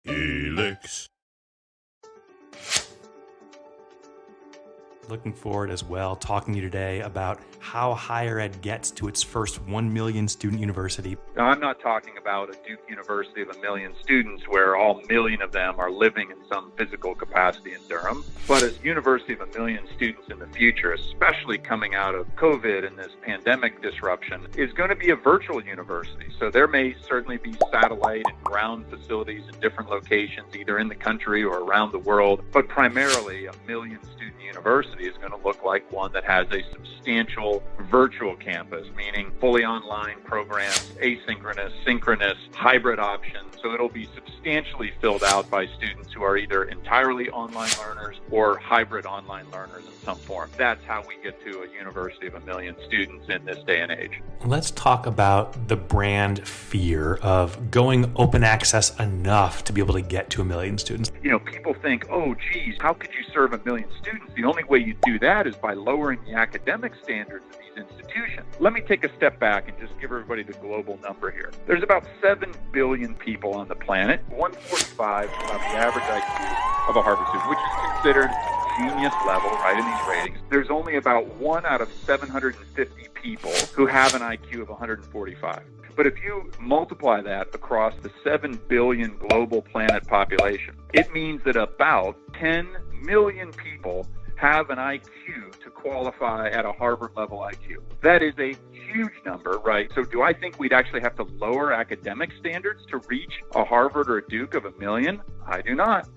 Helix. Looking forward as well, talking to you today about how higher ed gets to its first 1 million student university. Now, I'm not talking about a Duke University of 1 million students where all million of them are living in some physical capacity in Durham, but a university of 1 million students in the future, especially coming out of COVID and this pandemic disruption, is going to be a virtual university. So there may certainly be satellite and ground facilities in different locations, either in the country or around the world, but primarily a 1 million student university is going to look like one that has a substantial virtual campus, meaning fully online programs, asynchronous, synchronous, hybrid options. So it'll be substantially filled out by students who are either entirely online learners or hybrid online learners in some form. That's how we get to a university of 1 million students in this day and age. Let's talk about the brand fear of going open access enough to be able to get to 1 million students. You know, people think, oh, geez, how could you serve 1 million students? The only way you do that is by lowering the academic standards of these institutions. Let me take a step back and just give everybody the global number here. There's about 7 billion people on the planet. 145 is about the average IQ of a Harvard student, which is considered genius level, right, in these ratings. There's only about 1 out of 750 people who have an IQ of 145. But if you multiply that across the 7 billion global planet population, it means that about 10 million people have an IQ to qualify at a Harvard level IQ. That is a huge number, right? So do I think we'd actually have to lower academic standards to reach a Harvard or a Duke of 1 million? I do not.